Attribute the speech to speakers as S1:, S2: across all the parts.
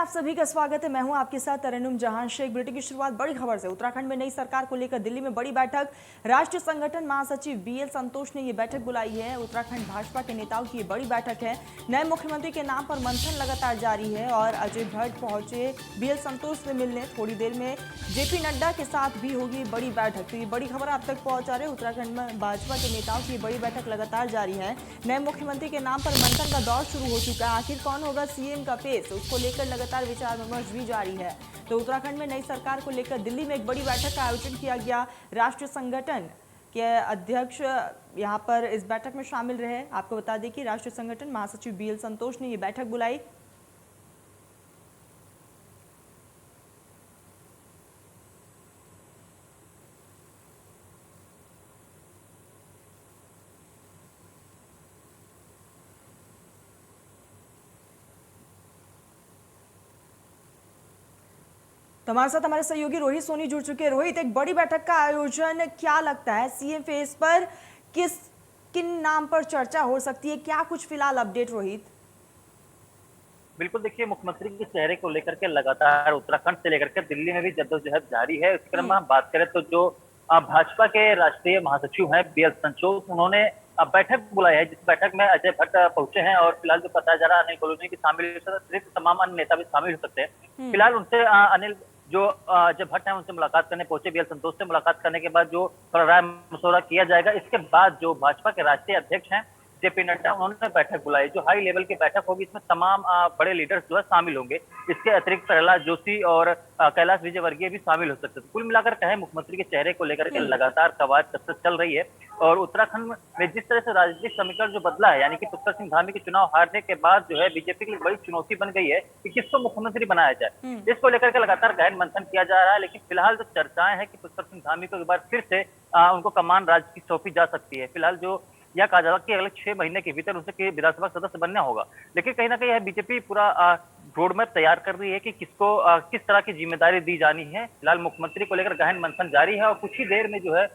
S1: आप सभी का स्वागत है। मैं हूं आपके साथ तरन्नुम जहां शेख। बुलेटिन की शुरुआत बड़ी खबर से। उत्तराखंड में नई सरकार को लेकर दिल्ली में बड़ी बैठक। राष्ट्रीय संगठन महासचिव बीएल संतोष ने ये बैठक बुलाई है। उत्तराखंड भाजपा के नेताओं की ये बड़ी बैठक है। नए मुख्यमंत्री के नाम पर मंथन लगातार जारी है और अजय भट्ट पहुंचे बीएल संतोष से मिलने। थोड़ी देर में जेपी नड्डा के साथ भी होगी बड़ी बैठक। तो ये बड़ी खबर आप तक पहुंचा रहे। उत्तराखंड में भाजपा के नेताओं की बड़ी बैठक लगातार जारी है। नए मुख्यमंत्री के नाम पर मंथन का दौर शुरू हो चुका है। आखिर कौन होगा सीएम का फेस, उसको लेकर लगातार विचार विमर्श भी जारी है। तो उत्तराखंड में नई सरकार को लेकर दिल्ली में एक बड़ी बैठक का आयोजन किया गया। राष्ट्रीय संगठन के अध्यक्ष यहां पर इस बैठक में शामिल रहे। आपको बता दें कि राष्ट्रीय संगठन महासचिव बीएल संतोष ने यह बैठक बुलाई। तो हमारे साथ हमारे सहयोगी रोहित सोनी जुड़ चुके हैं। रोहित, एक बड़ी बैठक का आयोजन, क्या लगता है सीएम फेस पर किन नाम पर चर्चा हो सकती है, क्या कुछ फिलहाल अपडेट रोहित?
S2: बिल्कुल, देखिए मुख्यमंत्री के चेहरे को लेकर के लगातार उत्तराखंड से लेकर के दिल्ली में भी जद्दोजहद जारी है। इस क्रम में हम बात करें तो जो भाजपा के राष्ट्रीय महासचिव हैं बीएल संतोष, उन्होंने बैठक बुलाई है, जिस बैठक में अजय भट्ट पहुंचे हैं और फिलहाल जो बताया जा रहा है अनिल कॉलोनी की शामिल तमाम अन्य नेता भी शामिल हो सकते हैं। फिलहाल उनसे अनिल जो अजय भट्ट है उनसे मुलाकात करने पहुंचे। बीएल संतोष से मुलाकात करने के बाद जो राय मशवरा किया जाएगा, इसके बाद जो भाजपा के राष्ट्रीय अध्यक्ष हैं जेपी नड्डा, उन्होंने बैठक बुलाई। जो हाई लेवल की बैठक होगी, इसमें तमाम बड़े लीडर्स जो है शामिल होंगे। इसके अतिरिक्त प्रहलाद जोशी और कैलाश विजयवर्गीय भी शामिल हो सकते हैं। कुल मिलाकर कहे मुख्यमंत्री के चेहरे को लेकर के लगातार कवायद कसरत चल रही है और उत्तराखंड में जिस तरह से राजनीतिक समीकरण जो बदला है, यानी कि पुष्कर सिंह धामी के चुनाव हारने के बाद जो है बीजेपी की बड़ी चुनौती बन गई है कि किसको मुख्यमंत्री बनाया जाए। इसको लेकर के लगातार गहन मंथन किया जा रहा है, लेकिन फिलहाल जो चर्चाएं हैं कि पुष्कर सिंह धामी को एक बार फिर से उनको कमान राज्य की सौंपी जा सकती है। फिलहाल जो यह कहा जा रहा है कि अगले 6 महीने के भीतर उसे विधानसभा सदस्य बनना होगा, लेकिन कहीं ना कहीं यह बीजेपी पूरा रोड मैप तैयार कर रही है कि किसको किस तरह की जिम्मेदारी दी जानी है। फिलहाल मुख्यमंत्री को लेकर गहन मंथन जारी है और कुछ ही देर में जो है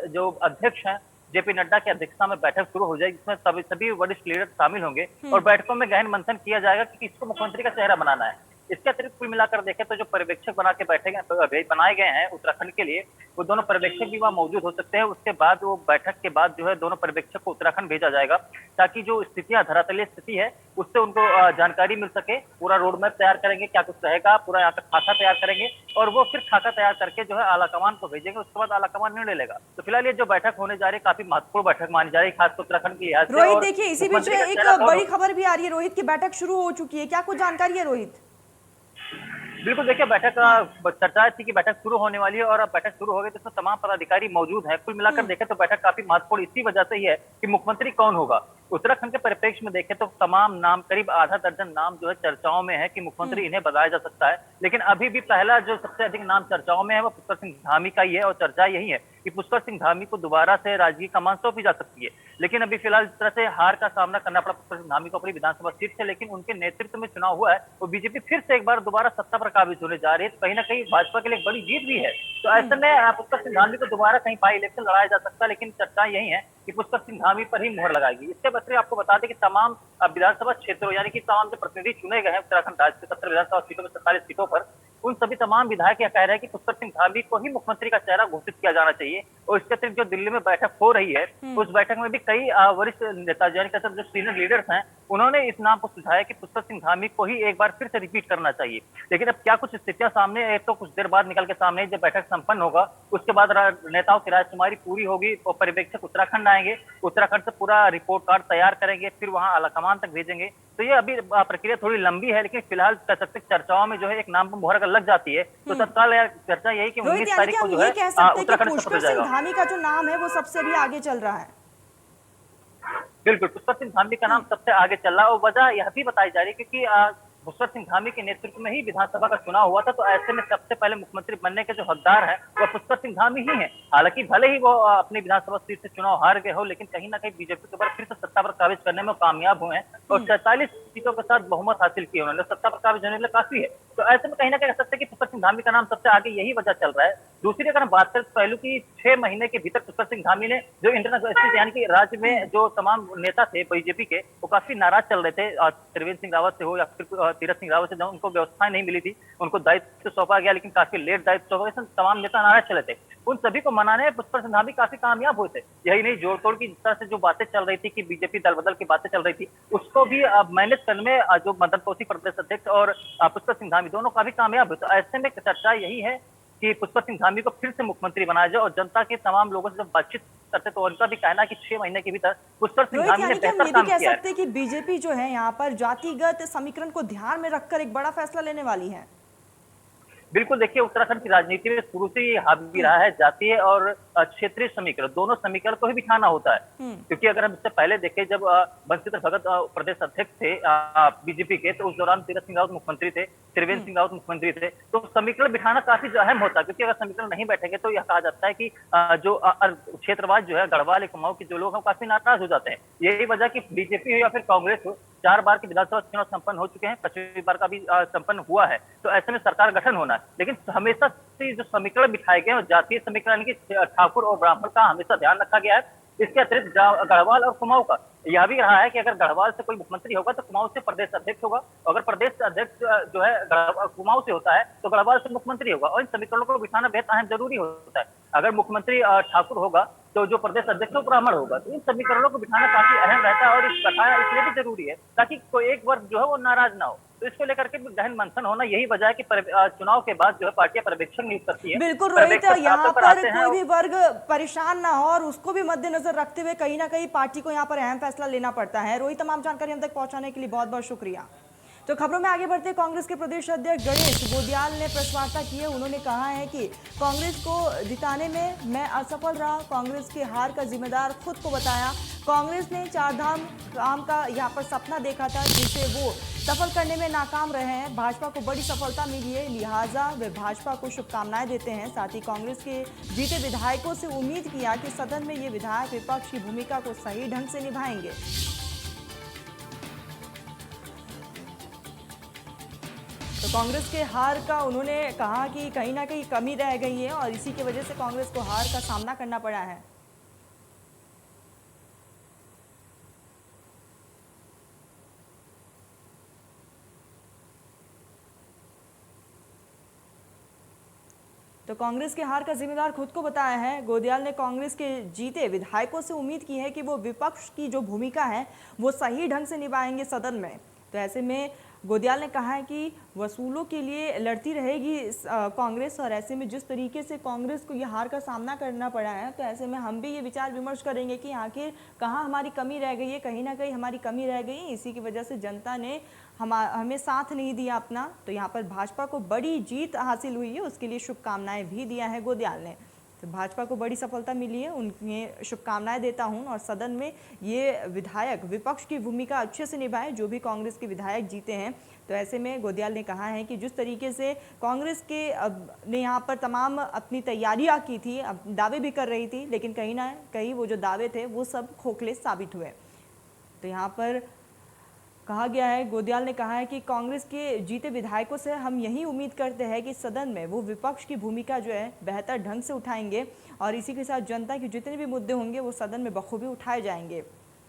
S2: जो अध्यक्ष हैं जेपी नड्डा की अध्यक्षता में बैठक शुरू हो जाएगी, जिसमें सभी वरिष्ठ लीडर शामिल होंगे और बैठकों में गहन मंथन किया जाएगा कि किसको मुख्यमंत्री का चेहरा बनाना है। इसके अतिरिक्त कुल मिलाकर देखें तो जो पर्यवेक्षक बना के बनाए गए हैं उत्तराखंड के लिए, वो दोनों पर्यवेक्षक भी वहां मौजूद हो सकते हैं। उसके बाद वो बैठक के बाद जो है दोनों पर्यवेक्षक को उत्तराखंड भेजा जाएगा, ताकि जो स्थितियां धरातलीय स्थिति है उससे उनको जानकारी मिल सके। पूरा रोड मैप तैयार करेंगे, क्या कुछ रहेगा, पूरा यहाँ का खाका तैयार करेंगे और वो फिर खाका तैयार करके जो है आलाकमान को भेजेंगे। उसके बाद आलाकमान निर्णय लेगा। तो फिलहाल ये जो बैठक होने जा रही है काफी महत्वपूर्ण बैठक मानी जा रही है, खासकर उत्तराखंड की लिहाज से।
S1: रोहित देखिए, इसी बीच एक बड़ी खबर भी आ रही है रोहित की बैठक शुरू हो चुकी है, क्या कुछ जानकारी है रोहित?
S2: बिल्कुल, देखिए बैठक चर्चा थी कि बैठक शुरू होने वाली है और अब बैठक शुरू हो गई तो इसमें तमाम पदाधिकारी मौजूद हैं। कुल मिलाकर देखें तो बैठक काफी महत्वपूर्ण इसी वजह से ही है कि मुख्यमंत्री कौन होगा। उत्तराखंड के परिप्रेक्ष्य में देखें तो तमाम नाम, करीब आधा दर्जन नाम जो है चर्चाओं में है कि मुख्यमंत्री इन्हें बनाया जा सकता है, लेकिन अभी भी पहला जो सबसे अधिक नाम चर्चाओं में है वो पुष्कर सिंह धामी का ही है और चर्चा यही है कि पुष्कर सिंह धामी को दोबारा से राजकीय कमान सौंपी जा सकती है। लेकिन अभी फिलहाल जिस तरह से हार का सामना करना पड़ा पुष्कर सिंह धामी को अपनी विधानसभा सीट से, लेकिन उनके नेतृत्व में चुनाव हुआ है और बीजेपी फिर से एक बार दोबारा सत्ता पर काबिज होने जा रही है। तो कहीं ना कहीं भाजपा के लिए एक बड़ी जीत भी है। तो ऐसे में पुष्कर सिंह धामी को दोबारा कहीं बाई इलेक्शन लड़ाया जा सकता है, लेकिन चर्चा यही है कि पुष्कर सिंह धामी पर ही मुहर लगाएगी। इसके बदले आपको बता दें कि तमाम विधानसभा क्षेत्रों, यानी कि तमाम जो प्रतिनिधि चुने गए हैं उत्तराखंड राज्य के 17 विधानसभा सीटों में 47 सीटों पर, उन सभी तमाम विधायक यह कह रहे हैं कि पुष्कर सिंह धामी को ही मुख्यमंत्री का चेहरा घोषित किया जाना चाहिए। और इसके अतिरिक्त जो दिल्ली में बैठक हो रही है, उस बैठक में भी कई वरिष्ठ नेता यानी कि जो सीनियर लीडर्स हैं, उन्होंने इस नाम को सुझाया कि पुष्कर सिंह धामी को ही एक बार फिर से रिपीट करना चाहिए। लेकिन अब क्या कुछ स्थितियां सामने है, तो कुछ देर बाद निकल के सामने जब बैठक संपन्न होगा, उसके बाद नेताओं की राजकुमारी पूरी होगी और पर्यवेक्षक उत्तराखंड आएंगे, उत्तराखंड से पूरा रिपोर्ट कार्ड तैयार करेंगे, फिर वहां आलाकमान तक भेजेंगे। तो ये अभी प्रक्रिया थोड़ी लंबी है, लेकिन फिलहाल कह सकते चर्चाओं में जो है एक नाम पर मुहर अगर लग जाती है तो तत्काल चर्चा यही कि 19 तारीख को जो है उत्तराखंड
S1: पुष्कर सिंह धामी का जो नाम है वो सबसे भी आगे चल रहा है।
S2: बिल्कुल, पुष्कर सिंह धामी का नाम सबसे आगे चल रहा है और वजह यह भी बताई जा रही है क्योंकि पुष्कर सिंह धामी के नेतृत्व में ही विधानसभा का चुनाव हुआ था। तो ऐसे में सबसे पहले मुख्यमंत्री बनने के जो हकदार है वह पुष्कर सिंह धामी ही है। हालांकि भले ही वो अपनी विधानसभा सीट से चुनाव हार गए हो, लेकिन कहीं ना कहीं बीजेपी के ऊपर फिर से सत्ता पर काबिज करने में कामयाब हुए हैं और 44 सीटों के साथ बहुमत हासिल किए उन्होंने। सत्ता पर काबिज होने के लिए काफी है तो ऐसे में कहीं ना कहीं कह सकते हैं कि पुष्कर सिंह धामी का नाम सबसे आगे यही वजह चल रहा है। दूसरी अगर हम बात करें तो पहलू की 6 महीने के भीतर पुष्कर सिंह धामी ने जो इंटरनेशनल यानी कि राज्य में जो तमाम नेता थे बीजेपी के, वो काफी नाराज चल रहे थे। त्रिवेंद्र सिंह रावत से हो या फिर तीरथ सिंह रावत से, जब उनको व्यवस्थाएं नहीं मिली थी, उनको दायित्व सौंपा गया लेकिन काफी लेट दायित्व सौंपा गया, तमाम नेता नाराज चले थे। उन सभी को मनाने में पुष्कर सिंह धामी काफी कामयाब हुए थे। यही नहीं, जोड़ तोड़ की जिस तरह से जो बातें चल रही थी कि बीजेपी दल बदल की बातें चल रही थी, उसको भी मैनेज करने में जो मदन कौशिक प्रदेश अध्यक्ष और पुष्कर सिंह धामी दोनों काफी कामयाब हुए। तो ऐसे में चर्चा यही है कि पुष्कर सिंह धामी को फिर से मुख्यमंत्री बनाया जाए, और जनता के तमाम लोगों से जब बातचीत करते तो उनका भी कहना है कि 6 महीने के भीतर पुष्कर सिंह
S1: रोहित,
S2: धामी ने
S1: यानी कि हम
S2: बेहतर
S1: ये भी
S2: काम
S1: कह
S2: किया है।
S1: सकते हैं कि बीजेपी जो है यहाँ पर जातिगत समीकरण को ध्यान में रखकर एक बड़ा फैसला लेने वाली है।
S2: बिल्कुल, देखिए उत्तराखंड की राजनीति में शुरू से ये हावी रहा है जातीय और क्षेत्रीय समीकरण, दोनों समीकरण को ही बिठाना होता है। क्योंकि अगर हम इससे पहले देखें, जब बंशीधर भगत प्रदेश अध्यक्ष थे बीजेपी के, तो उस दौरान तीरथ सिंह रावत मुख्यमंत्री थे, त्रिवेंद्र सिंह रावत मुख्यमंत्री थे। तो समीकरण बिठाना काफी जो अहम होता है, क्योंकि अगर समीकरण नहीं बैठेंगे तो यह कहा जाता है कि जो क्षेत्रवाद जो है, गढ़वाल कुमाऊं के जो लोग हैं काफी नाराज हो जाते हैं। यही वजह कि बीजेपी हो या फिर कांग्रेस हो, 4 बार के विधानसभा चुनाव संपन्न हो चुके हैं, 25वीं बार का भी संपन्न हुआ है। तो ऐसे में सरकार गठन होना है, लेकिन हमेशा से जो समीकरण बिठाए गए हैं जातीय समीकरण की, ठाकुर और ब्राह्मण का हमेशा ध्यान रखा गया है। इसके अतिरिक्त गढ़वाल और कुमाऊं का यह भी रहा है कि अगर गढ़वाल से कोई मुख्यमंत्री होगा तो कुमाऊं से प्रदेश अध्यक्ष होगा, अगर प्रदेश अध्यक्ष जो है कुमाऊं से होता है तो गढ़वाल से मुख्यमंत्री होगा। और इन समीकरणों को बिठाना बेहद अहम जरूरी होता है। अगर मुख्यमंत्री ठाकुर होगा तो जो प्रदेश अध्यक्ष वो ब्राह्मण होगा, तो इन समीकरणों को बिठाना काफी अहम रहता है, और इस बिठाना इसलिए भी जरूरी है ताकि कोई एक वर्ग जो है वो नाराज ना हो। तो इसको लेकर के गहन मंथन होना, यही वजह है कि चुनाव के बाद जो है पार्टियां पर्यवेक्षक नियुक्त करती है।
S1: बिल्कुल रोहित, यहाँ पर कोई भी वर्ग परेशान ना हो और उसको भी मद्देनजर रखते हुए कहीं ना कहीं पार्टी को यहाँ पर अहम फैसला लेना पड़ता है। रोहित, तमाम जानकारी हम तक पहुंचाने के लिए बहुत बहुत शुक्रिया। तो खबरों में आगे बढ़ते, कांग्रेस के प्रदेश अध्यक्ष गणेश गोदियाल ने प्रेस वार्ता की है। उन्होंने कहा है कि कांग्रेस को जिताने में मैं असफल रहा, कांग्रेस की हार का जिम्मेदार खुद को बताया। कांग्रेस ने 4 धाम काम का यहाँ पर सपना देखा था, जिसे वो सफल करने में नाकाम रहे हैं। भाजपा को बड़ी सफलता मिली है, लिहाजा वे भाजपा को शुभकामनाएं देते हैं। साथ ही कांग्रेस के जीते विधायकों से उम्मीद किया कि सदन में ये विधायक विपक्ष की भूमिका को सही ढंग से निभाएंगे। तो कांग्रेस के हार का उन्होंने कहा कि कहीं ना कहीं कमी रह गई है और इसी की वजह से कांग्रेस को हार का सामना करना पड़ा है। तो कांग्रेस के हार का जिम्मेदार खुद को बताया है। गोदियाल ने कांग्रेस के जीते विधायकों से उम्मीद की है कि वो विपक्ष की जो भूमिका है वो सही ढंग से निभाएंगे सदन में। तो ऐसे में गोदियाल ने कहा है कि वसूलों के लिए लड़ती रहेगी कांग्रेस, और ऐसे में जिस तरीके से कांग्रेस को ये हार का सामना करना पड़ा है, तो ऐसे में हम भी ये विचार विमर्श करेंगे कि आखिर कहाँ हमारी कमी रह गई है। कहीं ना कहीं हमारी कमी रह गई है, इसी की वजह से जनता ने हमें साथ नहीं दिया अपना। तो यहाँ पर भाजपा को बड़ी जीत हासिल हुई है, उसके लिए शुभकामनाएं भी दिया है गोदियाल ने। तो भाजपा को बड़ी सफलता मिली है, उन्हें शुभकामनाएं देता हूं, और सदन में ये विधायक विपक्ष की भूमिका अच्छे से निभाए, जो भी कांग्रेस के विधायक जीते हैं। तो ऐसे में गोदियाल ने कहा है कि जिस तरीके से कांग्रेस के ने यहाँ पर तमाम अपनी तैयारियां की थी, दावे भी कर रही थी, लेकिन कहीं ना कहीं वो जो दावे थे वो सब खोखले साबित हुए। तो यहाँ पर कहा गया है, गोदियाल ने कहा है कि कांग्रेस के जीते विधायकों से हम यही उम्मीद करते हैं कि सदन में वो विपक्ष की भूमिका जो है बेहतर ढंग से उठाएंगे, और इसी के साथ जनता के जितने भी मुद्दे होंगे वो सदन में बखूबी उठाए जाएंगे।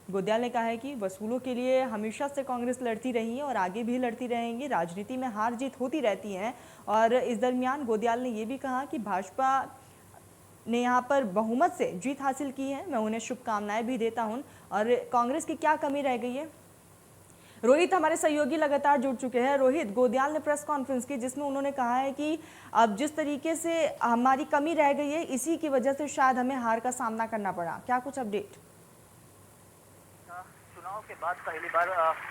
S1: गोदियाल ने कहा है कि वसूलों के लिए हमेशा से कांग्रेस लड़ती रही है और आगे भी लड़ती रहेंगी। राजनीति में हार जीत होती रहती है, और इस दरमियान गोदियाल ने ये भी कहा कि भाजपा ने यहाँ पर बहुमत से जीत हासिल की है, मैं उन्हें शुभकामनाएं भी देता हूँ। और कांग्रेस की क्या कमी रह गई है? रोहित, हमारे सहयोगी लगातार जुड़ चुके हैं। रोहित, गोदियाल ने प्रेस कॉन्फ्रेंस की जिसमें उन्होंने कहा है कि अब जिस तरीके से हमारी कमी रह गई है, इसी की वजह से शायद हमें हार का सामना करना पड़ा। क्या कुछ अपडेट?
S2: चुनाव के बाद पहली बार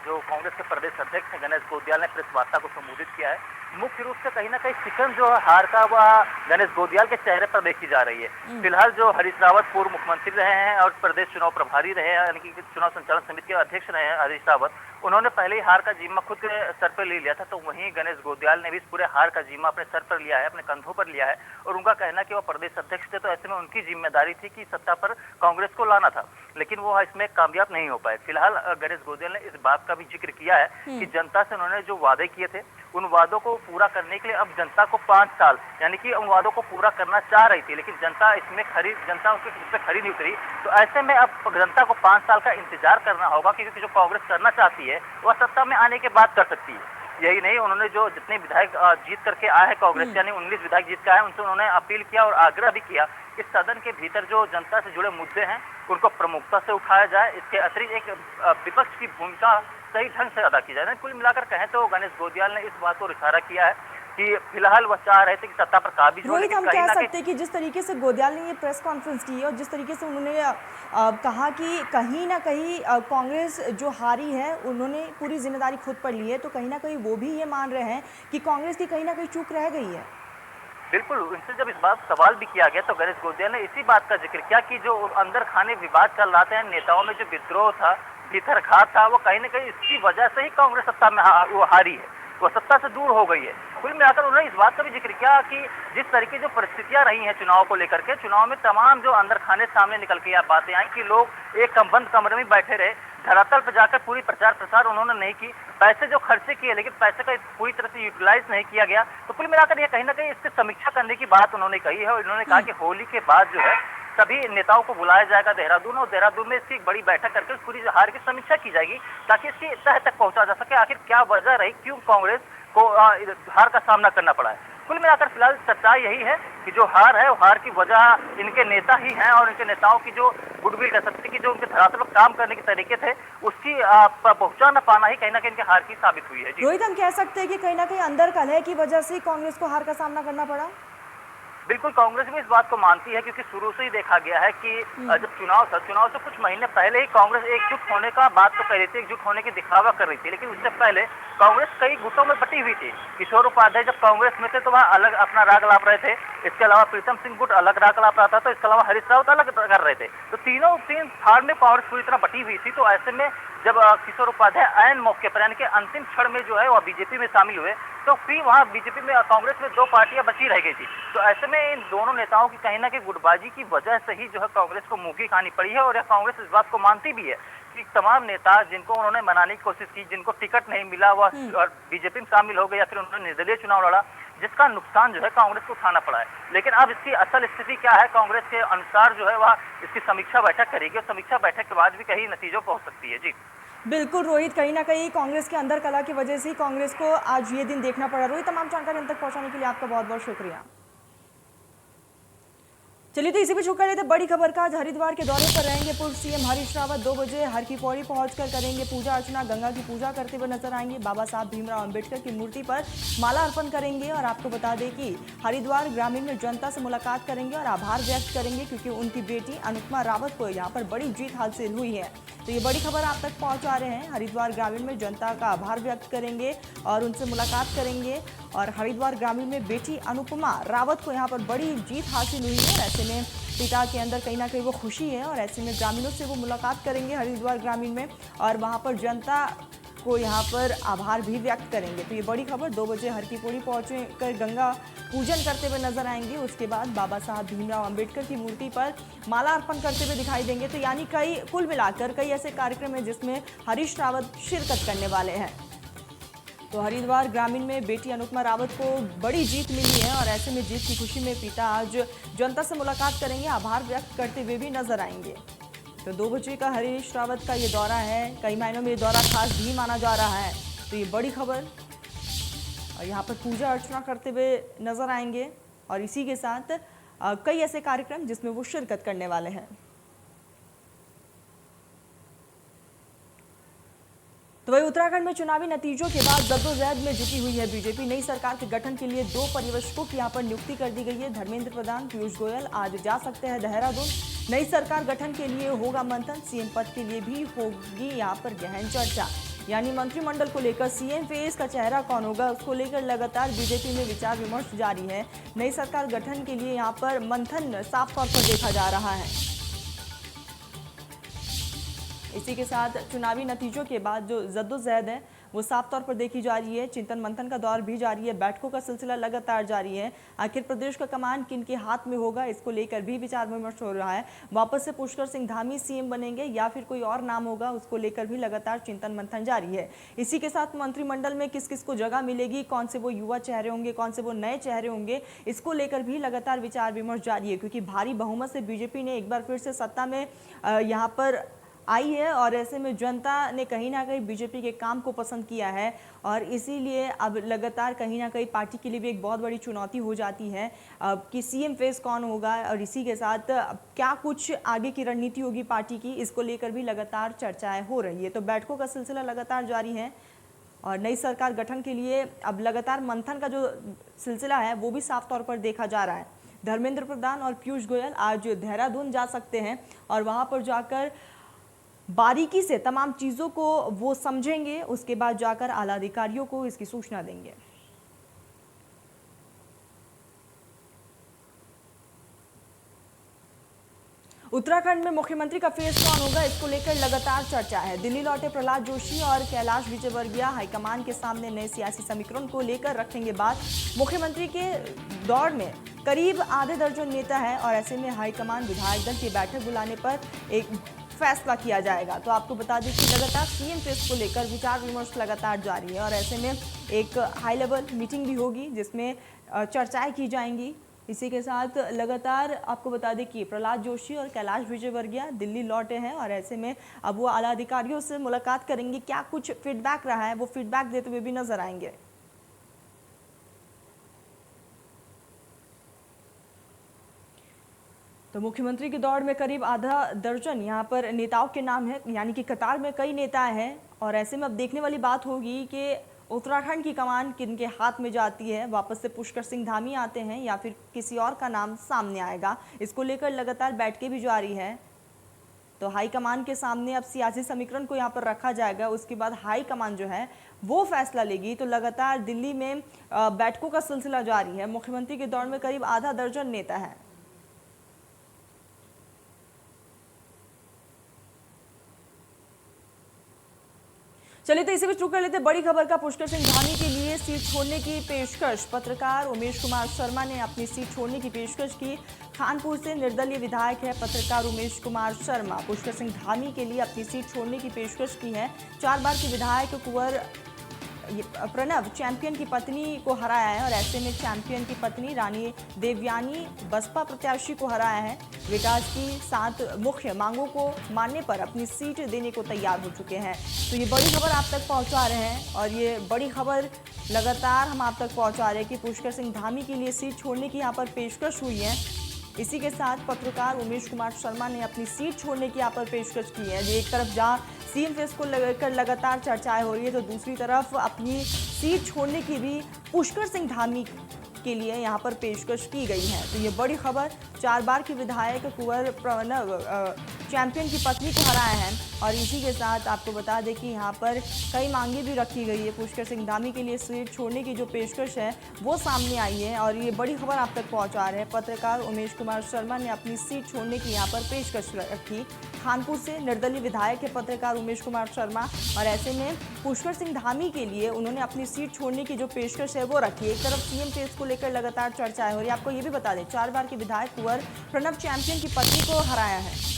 S2: जो कांग्रेस के प्रदेश अध्यक्ष गणेश गोदियाल ने प्रेस वार्ता को संबोधित किया है। मुख्य रूप से कहीं ना कहीं शिकन जो हार का वह गणेश गोदियाल के चेहरे पर देखी जा रही है। फिलहाल जो हरीश रावत पूर्व मुख्यमंत्री रहे हैं और प्रदेश चुनाव प्रभारी रहे हैं, यानी कि चुनाव संचालन समिति के अध्यक्ष रहे हैं हरीश रावत, उन्होंने पहले ही हार का जिम्मा खुद के सर पर ले लिया था। तो वहीं गणेश गोदियाल ने भी इस पूरे हार का जिम्मा अपने सर पर लिया है, अपने कंधों पर लिया है, और उनका कहना कि वो प्रदेश अध्यक्ष थे, तो ऐसे में उनकी जिम्मेदारी थी कि सत्ता पर कांग्रेस को लाना था, लेकिन वो इसमें कामयाब नहीं हो पाए। फिलहाल गणेश गोदियाल ने इस बात का भी जिक्र किया है कि जनता से उन्होंने जो वादे किए थे उन वादों को पूरा करने के लिए अब जनता को 5 साल, यानी कि उन वादों को पूरा करना चाह रही थी, लेकिन जनता इस पे खरी नहीं उतरी। तो ऐसे में अब जनता को 5 साल का इंतजार करना होगा, क्योंकि जो कांग्रेस करना चाहती है वह सत्ता में आने के बाद कर सकती है। यही नहीं, उन्होंने जो जितने विधायक जीत करके आए हैं कांग्रेस, यानी 19 विधायक जीत के आए हैं, उनसे उन्होंने अपील किया और आग्रह भी किया कि सदन के भीतर जो जनता से जुड़े मुद्दे हैं उनको प्रमुखता से उठाया जाए। इसके अतिरिक्त एक विपक्ष की भूमिका सही ढंग से अदा की जाए। कुल मिलाकर कहें तो गणेश गोदियाल ने इस बात को इशारा किया है कि फिलहाल वह चाह रहे थे कि सत्ता पर काबिज हो,
S1: रोहित, हम कह सकते हैं कि जिस तरीके से गोदियाल ने ये प्रेस कॉन्फ्रेंस की है और जिस तरीके से उन्होंने कहा कि कहीं ना कहीं कांग्रेस जो हारी है उन्होंने पूरी जिम्मेदारी खुद पर ली है, तो कहीं ना कहीं वो भी ये मान रहे हैं कि कांग्रेस की कहीं ना कहीं चूक रह गई है।
S2: बिल्कुल, उनसे जब इस बात सवाल भी किया गया तो गणेश गोदियाल ने इसी बात का जिक्र किया कि जो अंदर खाने विवाद चल रहा था, नेताओं में जो विद्रोह था, भीतरघात था, वो कहीं ना कहीं इसकी वजह से ही कांग्रेस सत्ता में वो हारी है, वो सत्ता से दूर हो गई है। कुल मिलाकर उन्होंने इस बात का भी जिक्र किया कि जिस तरीके जो परिस्थितियां रही हैं चुनाव को लेकर के, चुनाव में तमाम जो अंदर खाने सामने निकल के यह बातें आई कि लोग एक बंद कमरे में बैठे रहे, धरातल पर जाकर पूरी प्रचार प्रसार उन्होंने नहीं की, पैसे जो खर्चे किए लेकिन पैसे का पूरी तरह से यूटिलाइज नहीं किया गया। तो कुल मिलाकर यह कहीं ना कहीं इसकी समीक्षा करने की बात उन्होंने कही है और उन्होंने कहा कि होली के बाद जो है सभी नेताओं को बुलाया जाएगा देहरादून, और देहरादून में इसकी एक बड़ी बैठक करके पूरी हार की समीक्षा की जाएगी ताकि इसकी तह तक पहुंचा जा सके, आखिर क्या वजह रही, क्यों कांग्रेस को हार का सामना करना पड़ा है। कुल मिलाकर फिलहाल सच्चाई यही है कि जो हार है वो हार की वजह इनके नेता ही हैं और इनके नेताओं की जो गुडविल कह सकते कि जो उनके धरातल पर काम करने के तरीके थे उसकी पहुंचा न पाना ही कहीं ना कहीं इनके हार की साबित हुई है।
S1: रोहित, हम कह सकते हैं कि कहीं ना कहीं अंदर कलह की वजह से कांग्रेस को हार का सामना करना पड़ा।
S2: बिल्कुल, कांग्रेस भी इस बात को मानती है क्योंकि शुरू से ही देखा गया है कि जब चुनाव था, चुनाव से कुछ महीने पहले ही कांग्रेस एकजुट होने का बात तो कह रही थी, एकजुट होने की दिखावा कर रही थी, लेकिन उससे पहले कांग्रेस कई गुटों में बटी हुई थी। किशोर उपाध्याय जब कांग्रेस में थे तो वह अलग अपना राग लाप रहे थे, इसके अलावा प्रीतम सिंह गुट अलग राग लाप रहा था, तो इसके अलावा हरीश रावत अलग कर रहे थे, तो तीन फाड़ में कांग्रेस पूरी तरह बटी हुई थी। तो ऐसे में जब किशोर उपाध्याय ऐन मौके पर यानी कि अंतिम क्षण में जो है वह बीजेपी में शामिल हुए, तो फिर वहां बीजेपी में कांग्रेस में 2 पार्टियां बची रह गई थी। तो ऐसे में इन दोनों नेताओं की कहीं ना कहीं गुटबाजी की वजह से ही जो है कांग्रेस को मुंह की खानी पड़ी है, और यह कांग्रेस इस बात को मानती भी है कि तमाम नेता जिनको उन्होंने मनाने की कोशिश की, जिनको टिकट नहीं मिला, वह बीजेपी में शामिल हो गए या फिर उन्होंने निर्दलीय चुनाव लड़ा, जिसका नुकसान जो है कांग्रेस को उठाना पड़ा है। लेकिन अब इसकी असल स्थिति क्या है, कांग्रेस के अनुसार जो है वह इसकी समीक्षा बैठक करेगी और समीक्षा बैठक के बाद भी कहीं नतीजों पहुंच सकती है। जी
S1: बिल्कुल रोहित, कहीं ना कहीं कांग्रेस के अंदर कला की वजह से ही कांग्रेस को आज ये दिन देखना पड़ा। रोहित, तमाम जानकारी हम तक पहुंचाने के लिए आपका बहुत बहुत शुक्रिया। चलिए तो इसी पे शुक्र लेते बड़ी खबर का। आज हरिद्वार के दौरे पर रहेंगे पूर्व सीएम हरीश रावत। 2 बजे हर की पौड़ी पहुंचकर करेंगे पूजा अर्चना, गंगा की पूजा करते हुए नजर आएंगे। बाबा साहब भीमराव अंबेडकर की मूर्ति पर माला अर्पण करेंगे और आपको बता दें कि हरिद्वार ग्रामीण में जनता से मुलाकात करेंगे और आभार व्यक्त करेंगे क्योंकि उनकी बेटी अनुपमा रावत को यहाँ पर बड़ी जीत हासिल हुई है। तो ये बड़ी खबर आप तक पहुंचा रहे हैं। हरिद्वार ग्रामीण में जनता का आभार व्यक्त करेंगे और उनसे मुलाकात करेंगे और हरिद्वार ग्रामीण में बेटी अनुपमा रावत को यहाँ पर बड़ी जीत हासिल हुई है। ऐसे में पिता के अंदर कहीं ना कहीं वो खुशी है और ऐसे में ग्रामीणों से वो मुलाकात करेंगे हरिद्वार ग्रामीण में और वहाँ पर जनता को यहाँ पर आभार भी व्यक्त करेंगे। तो ये बड़ी खबर। 2 बजे हर की पौड़ी पहुँचे कर गंगा पूजन करते हुए नजर आएंगे। उसके बाद बाबा साहब भीमराव अंबेडकर की मूर्ति पर माला अर्पण करते हुए दिखाई देंगे। तो यानी कुल मिलाकर कई ऐसे कार्यक्रम हैं जिसमें हरीश रावत शिरकत करने वाले हैं। तो हरिद्वार ग्रामीण में बेटी अनुपमा रावत को बड़ी जीत मिली है और ऐसे में जीत की खुशी में पिता आज जनता से मुलाकात करेंगे, आभार व्यक्त करते हुए भी नजर आएंगे। तो 2 बजे का हरीश रावत का ये दौरा है। कई मायनों में ये दौरा खास भी माना जा रहा है। तो ये बड़ी खबर और यहाँ पर पूजा अर्चना करते हुए नजर आएंगे और इसी के साथ कई ऐसे कार्यक्रम जिसमें वो शिरकत करने वाले हैं। तो वही उत्तराखंड में चुनावी नतीजों के बाद जद्दोजहद में जुटी हुई है बीजेपी। नई सरकार के गठन के लिए 2 पर्यवेक्षकों की यहाँ पर नियुक्ति कर दी गई है। धर्मेंद्र प्रधान, पीयूष गोयल आज जा सकते हैं देहरादून। नई सरकार गठन के लिए होगा मंथन। सीएम पद के लिए भी होगी यहाँ पर गहन चर्चा, यानी मंत्रिमंडल को लेकर सीएम फेस का चेहरा कौन होगा उसको लेकर लगातार बीजेपी में विचार विमर्श जारी है। नई सरकार गठन के लिए यहाँ पर मंथन साफ तौर पर देखा जा रहा है। इसी के साथ चुनावी नतीजों के बाद जो जद्दोजहद है वो साफ तौर पर देखी जा रही है। चिंतन मंथन का दौर भी जारी है, बैठकों का सिलसिला लगातार जारी है। आखिर प्रदेश का कमान किन के हाथ में होगा, इसको लेकर भी विचार विमर्श हो रहा है। वापस से पुष्कर सिंह धामी सीएम बनेंगे या फिर कोई और नाम होगा, उसको लेकर भी लगातार चिंतन मंथन जारी है। इसी के साथ मंत्रिमंडल में किस किस को जगह मिलेगी, कौन से वो युवा चेहरे होंगे, कौन से वो नए चेहरे होंगे, इसको लेकर भी लगातार विचार विमर्श जारी है। क्योंकि भारी बहुमत से बीजेपी ने एक बार फिर से सत्ता में यहाँ पर आई है और ऐसे में जनता ने कहीं ना कहीं बीजेपी के काम को पसंद किया है और इसीलिए अब लगातार कहीं ना कहीं पार्टी के लिए भी एक बहुत बड़ी चुनौती हो जाती है कि सीएम फेस कौन होगा और इसी के साथ क्या कुछ आगे की रणनीति होगी पार्टी की, इसको लेकर भी लगातार चर्चाएं हो रही है। तो बैठकों का सिलसिला लगातार जारी है और नई सरकार गठन के लिए अब लगातार मंथन का जो सिलसिला है वो भी साफ तौर पर देखा जा रहा है। धर्मेंद्र प्रधान और पीयूष गोयल आज देहरादून जा सकते हैं और वहां पर जाकर बारीकी से तमाम चीज़ों को वो समझेंगे, उसके बाद जाकर आला अधिकारियों को इसकी सूचना देंगे। उत्तराखंड में मुख्यमंत्री का फेस कौन होगा, इसको लेकर लगातार चर्चा है। दिल्ली लौटे प्रहलाद जोशी और कैलाश विजयवर्गीय हाईकमान के सामने नए सियासी समीकरण को लेकर रखेंगे बात। मुख्यमंत्री के दौड़ में करीब आधे दर्जन नेता है और ऐसे में हाईकमान विधायक दल की बैठक बुलाने पर एक फैसला किया जाएगा। तो आपको बता दें कि लगातार सीएम फेस को लेकर विचार विमर्श लगातार जारी है और ऐसे में एक हाई लेवल मीटिंग भी होगी जिसमें चर्चाएं की जाएंगी। इसी के साथ लगातार आपको बता दें कि प्रहलाद जोशी और कैलाश विजयवर्गीय दिल्ली लौटे हैं और ऐसे में अब वो आला अधिकारियों से मुलाकात करेंगे। क्या कुछ फीडबैक रहा है वो फीडबैक देते हुए भी नजर आएंगे। तो मुख्यमंत्री के दौड़ में करीब आधा दर्जन यहाँ पर नेताओं के नाम है, यानी कि कतार में कई नेता हैं और ऐसे में अब देखने वाली बात होगी कि उत्तराखंड की कमान किन के हाथ में जाती है। वापस से पुष्कर सिंह धामी आते हैं या फिर किसी और का नाम सामने आएगा, इसको लेकर लगातार बैठकें भी जारी है। तो हाई कमान के सामने अब सियासी समीकरण को यहाँ पर रखा जाएगा, उसके बाद हाई कमान जो है वो फैसला लेगी। तो लगातार दिल्ली में बैठकों का सिलसिला जारी है। मुख्यमंत्री के दौड़ में करीब आधा दर्जन नेता है। चलिए तो इसी बीच शुरू कर लेते बड़ी खबर का। पुष्कर सिंह धामी के लिए सीट छोड़ने की पेशकश, पत्रकार उमेश कुमार शर्मा ने अपनी सीट छोड़ने की पेशकश की। खानपुर से निर्दलीय विधायक है पत्रकार उमेश कुमार शर्मा, पुष्कर सिंह धामी के लिए अपनी सीट छोड़ने की पेशकश की है। 4 बार के विधायक कुंवर प्रणव चैंपियन की पत्नी को हराया है और ऐसे में चैंपियन की पत्नी रानी देवयानी बसपा प्रत्याशी को हराया है। विकास की 7 मुख्य मांगों को मानने पर अपनी सीट देने को तैयार हो चुके हैं। तो ये बड़ी खबर आप तक पहुंचा रहे हैं और ये बड़ी खबर लगातार हम आप तक पहुंचा रहे हैं कि पुष्कर सिंह धामी के लिए सीट छोड़ने की यहाँ पर पेशकश हुई है। इसी के साथ पत्रकार उमेश कुमार शर्मा ने अपनी सीट छोड़ने की यहाँ पर पेशकश की है। एक तरफ जहां सीएम फेस को लेकर लगातार चर्चाएं हो रही है तो दूसरी तरफ अपनी सीट छोड़ने की भी पुष्कर सिंह धामी के लिए यहाँ पर पेशकश की गई है। तो ये बड़ी खबर, 4 बार के विधायक कुंवर प्रणव चैंपियन की पत्नी को हराया है और इसी के साथ आपको बता दें कि यहाँ पर कई मांगे भी रखी गई है। पुष्कर सिंह धामी के लिए सीट छोड़ने की जो पेशकश है वो सामने आई है और ये बड़ी खबर आप तक पहुँचा रहे हैं। पत्रकार उमेश कुमार शर्मा ने अपनी सीट छोड़ने की यहाँ पर पेशकश रखी। खानपुर से निर्दलीय विधायक है पत्रकार उमेश कुमार शर्मा और ऐसे में पुष्कर सिंह धामी के लिए उन्होंने अपनी सीट छोड़ने की जो पेशकश है वो रखी। एक तरफ सीएम फेस को लेकर लगातार चर्चाएं हो रही है। आपको ये भी बता दें 4 बार के विधायक कुंवर प्रणव चैंपियन की पत्नी को हराया है।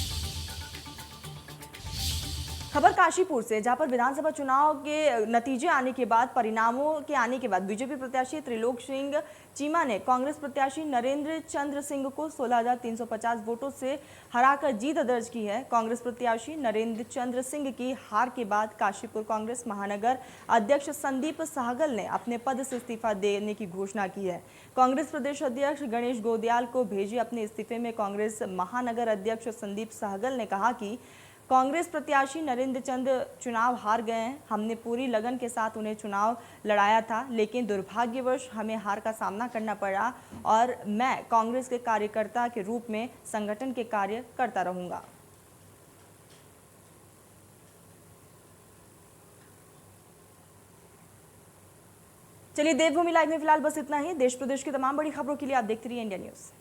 S1: खबर काशीपुर से, जहां पर विधानसभा चुनाव के नतीजे आने के बाद, परिणामों के आने के बाद बीजेपी प्रत्याशी त्रिलोक सिंह चीमा ने कांग्रेस प्रत्याशी नरेंद्र चंद्र सिंह को 16,350 वोटों से हराकर जीत दर्ज की है। कांग्रेस प्रत्याशी नरेंद्र चंद्र सिंह की हार के बाद काशीपुर कांग्रेस महानगर अध्यक्ष संदीप सहगल ने अपने पद से इस्तीफा देने की घोषणा की है। कांग्रेस प्रदेश अध्यक्ष गणेश गोदयाल को भेजे अपने इस्तीफे में कांग्रेस महानगर अध्यक्ष संदीप सहगल ने कहा कि कांग्रेस प्रत्याशी नरेंद्र चंद्र चुनाव हार गए हैं। हमने पूरी लगन के साथ उन्हें चुनाव लड़ाया था, लेकिन दुर्भाग्यवश हमें हार का सामना करना पड़ा और मैं कांग्रेस के कार्यकर्ता के रूप में संगठन के कार्य करता रहूंगा। चलिए, देवभूमि लाइव में फिलहाल बस इतना ही। देश प्रदेश की तमाम बड़ी खबरों के लिए आप देखते रहिए इंडिया न्यूज।